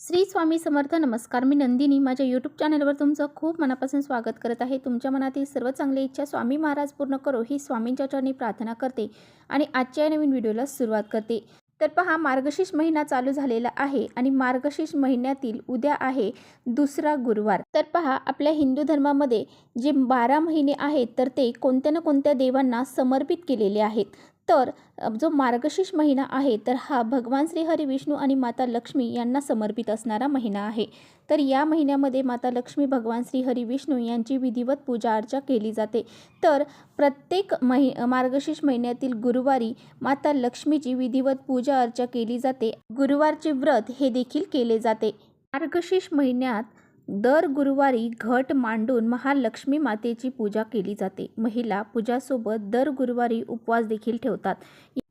श्री स्वामी समर्थ. नमस्कार, मी नंदिनी. माझ्या यूट्यूब चॅनलवर तुमचं खूप मनापासून स्वागत करत आहे. तुमच्या मनातील सर्व चांगली इच्छा स्वामी महाराज पूर्ण करो ही स्वामींच्या चरणी प्रार्थना करते आणि आजच्या नवीन व्हिडिओला सुरुवात करते. तर पहा, मार्गशीर्ष महिना चालू झालेला आहे आणि मार्गशीर्ष महिन्यातील उद्या आहे दुसरा गुरुवार. तर पहा, आपल्या हिंदू धर्मामध्ये जे 12 महिने आहेत तर ते कोणत्या ना कोणत्या देवांना समर्पित केलेले आहेत. तर जो मार्गशीर्ष महिना आहे तर हा भगवान श्री हरी विष्णू आणि माता लक्ष्मी यांना समर्पित असणारा महिना आहे. तर या महिन्यामध्ये माता लक्ष्मी, भगवान श्री हरी विष्णू यांची विधिवत पूजा अर्चा केली जाते. तर प्रत्येक मार्गशीर्ष महिन्यातील गुरुवारी माता लक्ष्मीची विधिवत पूजा अर्चा केली जाते. गुरुवारचे व्रत हे देखील केले जाते. मार्गशीर्ष महिन्यात दर गुरुवारी घट मांडून महालक्ष्मी मातेची पूजा केली जाते. महिला पूजासोबत दर गुरुवारी उपवास देखील ठेवतात.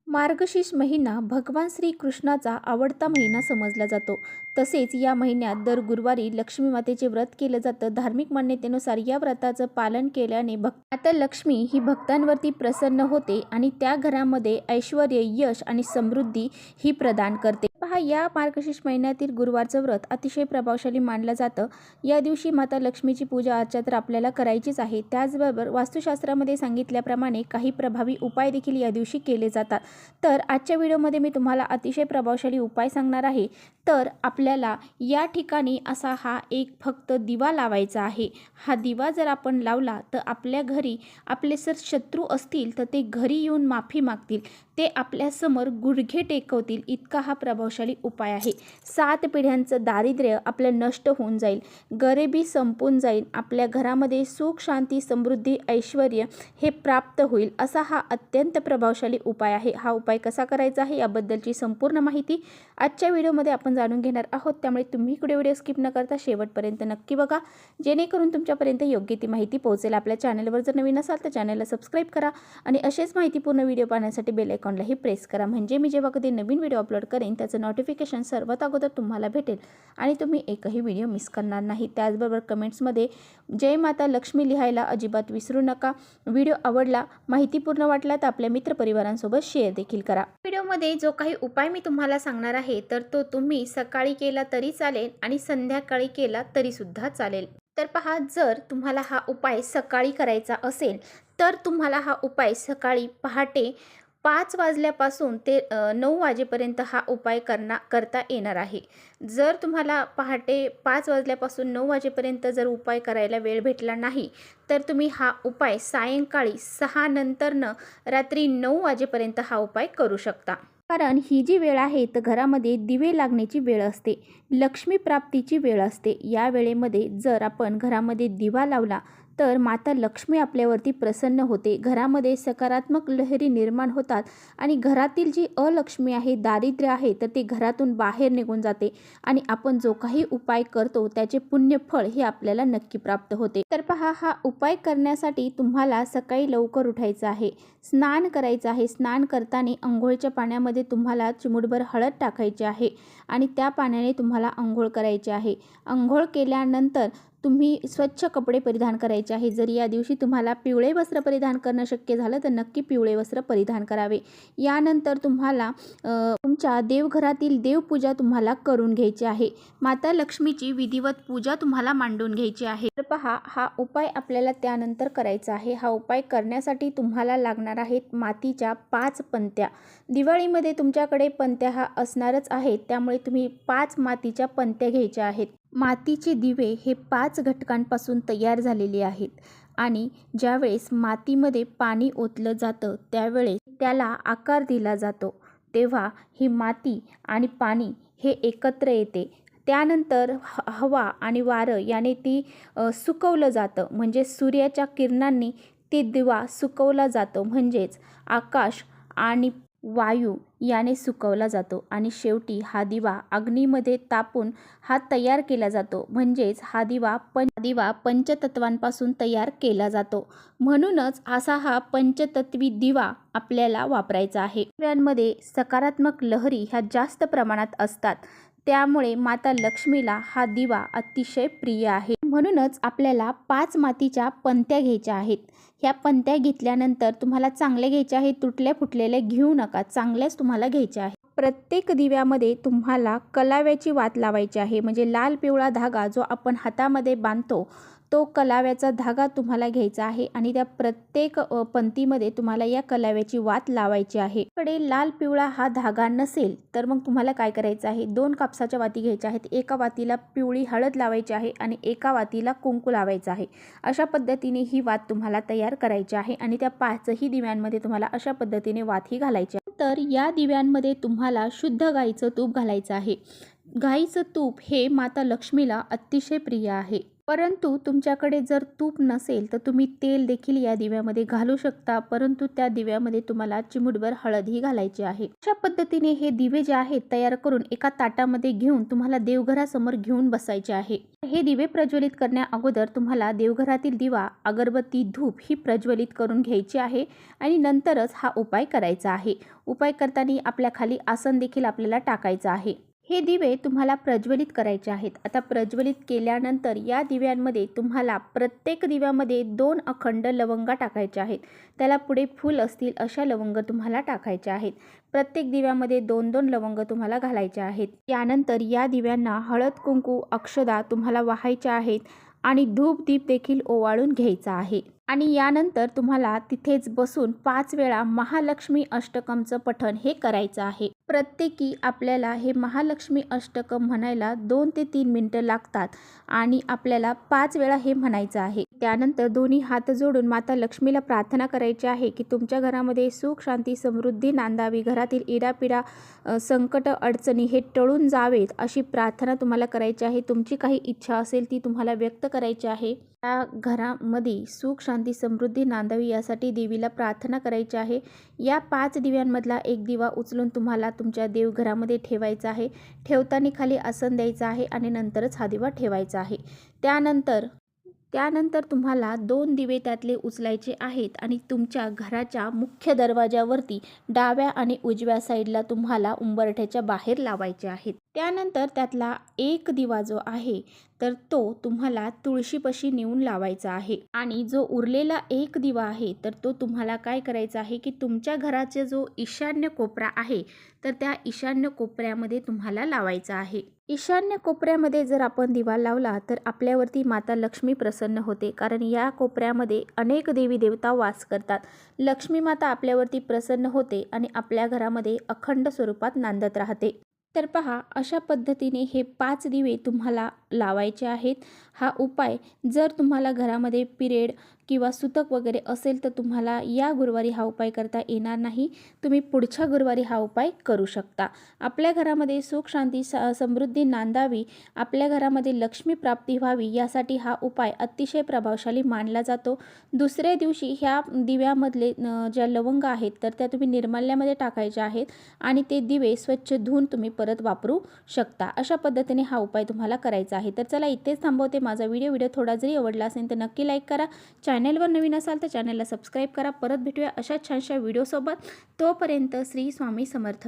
मार्गशीर्ष महिना भगवान श्री कृष्णाचा आवडता महिना समजला जातो. तसेच या महिन्यात दर गुरुवारी लक्ष्मी मातेचे व्रत केलं जातं. धार्मिक मान्यतेनुसार या व्रताचं पालन केल्याने माता लक्ष्मी ही भक्तांवरती प्रसन्न होते आणि त्या घरामध्ये ऐश्वर, यश आणि समृद्धी ही प्रदान करते. पहा, या मार्गशीर्ष महिन्यातील गुरुवारचं व्रत अतिशय प्रभावशाली मानलं जातं. या दिवशी माता लक्ष्मीची पूजा अर्चा तर आपल्याला करायचीच आहे. त्याचबरोबर वास्तुशास्त्रामध्ये सांगितल्याप्रमाणे काही प्रभावी उपाय देखील या दिवशी केले जातात. तर आजच्या व्हिडिओमध्ये मी तुम्हाला अतिशय प्रभावशाली उपाय सांगणार आहे. तर आपल्याला या ठिकाणी असा हा एक फक्त दिवा लावायचा आहे. हा दिवा जर आपण लावला तर आपल्या घरी आपले जर शत्रू असतील तर ते घरी येऊन माफी मागतील, ते आपल्यासमोर गुडघे टेकवतील. इतका हा प्रभावशाली उपाय आहे. 7 पिढ्यांचं दारिद्र्य आपलं नष्ट होऊन जाईल, गरिबी संपून जाईल, आपल्या घरामध्ये सुख, शांती, समृद्धी, ऐश्वर हे प्राप्त होईल. असा हा अत्यंत प्रभावशाली उपाय आहे. हा उपाय कसा करायचा आहे याबद्दलची संपूर्ण माहिती आजच्या व्हिडिओमध्ये आपण जाणून घेणार आहोत. त्यामुळे तुम्ही इकडे व्हिडिओ स्किप न करता शेवटपर्यंत नक्की बघा, जेणेकरून तुमच्यापर्यंत योग्य ती माहिती पोहोचेल. आपल्या चॅनलवर जर नवीन असाल तर चॅनलला सबस्क्राईब करा आणि असेच माहितीपूर्ण व्हिडिओ पाहण्यासाठी बेल आयकॉनलाही प्रेस करा. म्हणजे मी जेव्हा कधी नवीन व्हिडिओ अपलोड करेन त्याचं नोटिफिकेशन सर्वात अगोदर तुम्हाला भेटेल आणि तुम्ही एकही व्हिडिओ मिस करणार नाही. त्याचबरोबर कमेंट्समध्ये जय माता लक्ष्मी लिहायला अजिबात विसरू नका. व्हिडिओ आवडला, माहितीपूर्ण वाटला तर आपल्या मित्रपरिवारांसोबत शेअर देखील करा. व्हिडिओमध्ये जो काही उपाय मी तुम्हाला सांगणार आहे तर तो तुम्ही सकाळी केला तरी चालेल आणि संध्याकाळी केला तरी सुद्धा चालेल. तर पहा, जर तुम्हाला हा उपाय सकाळी करायचा असेल तर तुम्हाला हा उपाय सकाळी पहाटे 5 वाजल्यापासून ते 9 वाजेपर्यंत हा उपाय करता येणार आहे. जर तुम्हाला पहाटे 5 वाजल्यापासून 9 वाजेपर्यंत जर उपाय करायला वेळ भेटला नाही तर तुम्ही हा उपाय सायंकाळी 6 नंतरनं रात्री 9 वाजेपर्यंत हा उपाय करू शकता. कारण ही जी वेळ आहे तर घरामध्ये दिवे लागण्याची वेळ असते, लक्ष्मी प्राप्तीची वेळ असते. या वेळेमध्ये जर आपण घरामध्ये दिवा लावला तर माता लक्ष्मी आपल्यावरती प्रसन्न होते, घरामध्ये सकारात्मक लहरी निर्माण होतात आणि घरातील जी अलक्ष्मी आहे, दारिद्र्य आहे तर ते घरातून बाहेर निघून जाते आणि आपण जो काही उपाय करतो त्याचे पुण्यफळ हे आपल्याला नक्की प्राप्त होते. तर पहा, हा उपाय करण्यासाठी तुम्हाला सकाळी लवकर उठायचं आहे, स्नान करायचं आहे. स्नान करताना अंघोळच्या पाण्यामध्ये तुम्हाला चिमूटभर हळद टाकायची आहे आणि त्या पाण्याने तुम्हाला अंघोळ करायची आहे. अंघोळ केल्यानंतर तुम्ही स्वच्छ कपडे परिधान करायचे आहे. जर या दिवशी तुम्हाला पिवळे वस्त्र परिधान करणं शक्य झालं तर नक्की पिवळे वस्त्र परिधान करावे. यानंतर तुम्हाला तुमच्या देवघरातील देवपूजा तुम्हाला करून घ्यायची आहे. माता लक्ष्मीची विधिवत पूजा तुम्हाला मांडून घ्यायची आहे. तर पहा, हा उपाय आपल्याला त्यानंतर करायचा आहे. हा उपाय करण्यासाठी तुम्हाला लागणार आहेत मातीच्या 5 पंत्या. दिवाळीमध्ये तुमच्याकडे पंत्या हा असणारच आहेत, त्यामुळे तुम्ही 5 मातीच्या पंत्या घ्यायच्या आहेत. मातीचे दिवे हे 5 घटकांपासून तयार झालेले आहेत आणि ज्यावेळेस मातीमध्ये पाणी ओतलं जातं त्यावेळेस त्याला आकार दिला जातो, तेव्हा ही माती आणि पाणी हे एकत्र येते. त्यानंतर हवा आणि वारं याने ती सुकवलं जातं, म्हणजे सूर्याच्या किरणांनी ते दिवा सुकवला जातो. म्हणजेच आकाश आणि वायू याने सुकवला जातो आणि शेवटी हा दिवा अग्नीमध्ये तापून हा तयार केला जातो. म्हणजेच हा दिवा पंचतत्वांपासून तयार केला जातो. म्हणूनच असा हा पंचतत्वी दिवा आपल्याला वापरायचा आहे. दिव्यांमध्ये सकारात्मक लहरी ह्या जास्त प्रमाणात असतात, त्यामुळे माता लक्ष्मीला हा दिवा अतिशय प्रिय आहे. म्हणूनच आपल्याला 5 मातीच्या पंत्या घ्यायच्या आहेत. ह्या पंत्या घेतल्यानंतर तुम्हाला चांगल्या घ्यायच्या आहेत, तुटल्या फुटलेल्या घेऊ नका, चांगल्याच तुम्हाला घ्यायच्या आहेत. प्रत्येक दिव्यामध्ये तुम्हाला कलाव्याची वात लावायची आहे. म्हणजे लाल पिवळा धागा जो आपण हातामध्ये बांधतो तो कलाव्याचा धागा तुम्हाला घ्यायचा आहे आणि त्या प्रत्येक पंक्तीमध्ये तुम्हाला या कलाव्याची वात लावायची आहे. कडे लाल पिवळा हा धागा नसेल तर मग तुम्हाला काय करायचं आहे, 2 कापसाच्या वाती घ्यायच्या आहेत. एका वातीला पिवळी हळद लावायची आहे आणि एका वातीला कुंकू लावायचं आहे. अशा पद्धतीने ही वात तुम्हाला तयार करायची आहे आणि त्या 5ही दिव्यांमध्ये तुम्हाला अशा पद्धतीने वात ही घालायची आहे. तर या दिव्यांमध्ये तुम्हाला शुद्ध गाईचं तूप घालायचं आहे. गाईचं तूप हे माता लक्ष्मीला अतिशय प्रिय आहे. परंतु तुमच्याकडे जर तूप नसेल तर तुम्ही तेल देखील या दिव्यामध्ये घालू शकता, परंतु त्या दिव्यामध्ये तुम्हाला चिमूटभर हळदही घालायची आहे. अशा पद्धतीने हे दिवे जे आहेत तयार करून एका ताटामध्ये घेऊन तुम्हाला देवघरासमोर घेऊन बसायचे आहे. हे दिवे प्रज्वलित करण्या अगोदर तुम्हाला देवघरातील दिवा, अगरबत्ती, धूप ही प्रज्वलित करून घ्यायची आहे आणि नंतरच हा उपाय करायचा आहे. उपाय करताना आपल्या खाली आसन देखील आपल्याला टाकायचं आहे. हे दिवे तुम्हाला प्रज्वलित करायचे आहेत. आता प्रज्वलित केल्यानंतर या दिव्यांमध्ये तुम्हाला प्रत्येक दिव्यामध्ये 2 अखंड लवंगा टाकायच्या आहेत. त्याला पुढे फूल असतील अशा लवंग तुम्हाला टाकायच्या आहेत. प्रत्येक दिव्यामध्ये 2-2 लवंग तुम्हाला घालायचे आहेत. यानंतर या दिव्यांना हळद, कुंकू, अक्षदा तुम्हाला वाहायच्या आहेत आणि धूप दीप देखील ओवाळून घ्यायचा आहे. आणि यानंतर तुम्हाला तिथेच बसून 5 वेळा महालक्ष्मी अष्टकमचं पठण हे करायचं आहे. प्रत्येकी आपल्याला हे महालक्ष्मी अष्टकम म्हणायला 2 ते 3 मिनिटं लागतात आणि आपल्याला 5 वेळा हे म्हणायचं आहे. त्यानंतर दोन्ही हात जोडून माता लक्ष्मीला प्रार्थना करायची आहे की तुमच्या घरामध्ये सुख, शांती, समृद्धी नांदावी, घरातील इडापिडा, संकट, अडचणी हे टळून जावेत अशी प्रार्थना तुम्हाला करायची आहे. तुमची काही इच्छा असेल ती तुम्हाला व्यक्त करायची आहे. त्या घरामध्ये सुख, शांती, समृद्धी नांदावी यासाठी देवीला प्रार्थना करायची आहे. या 5 दिव्यांमधला एक दिवा उचलून तुम्हाला तुमच्या देवघरामध्ये ठेवायचा आहे. ठेवताना खाली आसन द्यायचं आहे आणि नंतरच हा दिवा ठेवायचा आहे. त्यानंतर तुम्हाला 2 दिवे त्यातले उचलायचे आहेत आणि तुमच्या घराच्या मुख्य दरवाजावरती डाव्या आणि उजव्या साईडला तुम्हाला उंबरठ्याच्या बाहेर लावायचे आहेत. त्यानंतर त्यातला एक दिवा जो आहे तर तो तुम्हाला तुळशीपाशी नेऊन लावायचा आहे आणि जो उरलेला एक दिवा आहे तर तो तुम्हाला काय करायचा आहे की तुमच्या घराचा जो ईशान्य कोपरा आहे तर त्या ईशान्य कोपऱ्यामध्ये तुम्हाला लावायचा आहे. ईशान्य कोपऱ्यामध्ये जर आपण दिवा लावला तर आपल्यावरती माता लक्ष्मी प्रसन्न होते, कारण या कोपऱ्यामध्ये अनेक देवी देवता वास करतात. लक्ष्मी माता आपल्यावरती प्रसन्न होते आणि आपल्या घरामध्ये अखंड स्वरूपात नांदत राहते. तर पहा, अशा पद्धतीने हे 5 दिवे तुम्हाला लावायचे आहेत. हा उपाय जर तुम्हाला घरामध्ये पिरियड किंवा सुतक वगैरे असेल तर तुम्हाला या गुरुवारी हा उपाय करता येणार नाही. तुम्ही पुढच्या गुरुवारी हा उपाय करू शकता. आपल्या घरामध्ये सुख, शांती, समृद्धी नांदावी, आपल्या घरामध्ये लक्ष्मी प्राप्ती व्हावी यासाठी हा उपाय अतिशय प्रभावशाली मानला जातो. दुसऱ्या दिवशी ह्या दिव्यामधले ज्या लवंग आहेत तर त्या तुम्ही निर्माल्यामध्ये टाकायच्या आहेत आणि ते दिवे स्वच्छ धुवून तुम्ही परत वापरू शकता. अशा पद्धतीने हा उपाय तुम्हाला करायचा आहे. तर चला इथेच थांबवते. माझा व्हिडिओ थोडा जरी आवडला असेल तर नक्की लाईक करा. चॅनलवर नवीन असाल तर चॅनलला सबस्क्राईब करा. परत भेटूया अशा छानशा व्हिडिओसोबत. तोपर्यंत श्री स्वामी समर्थ.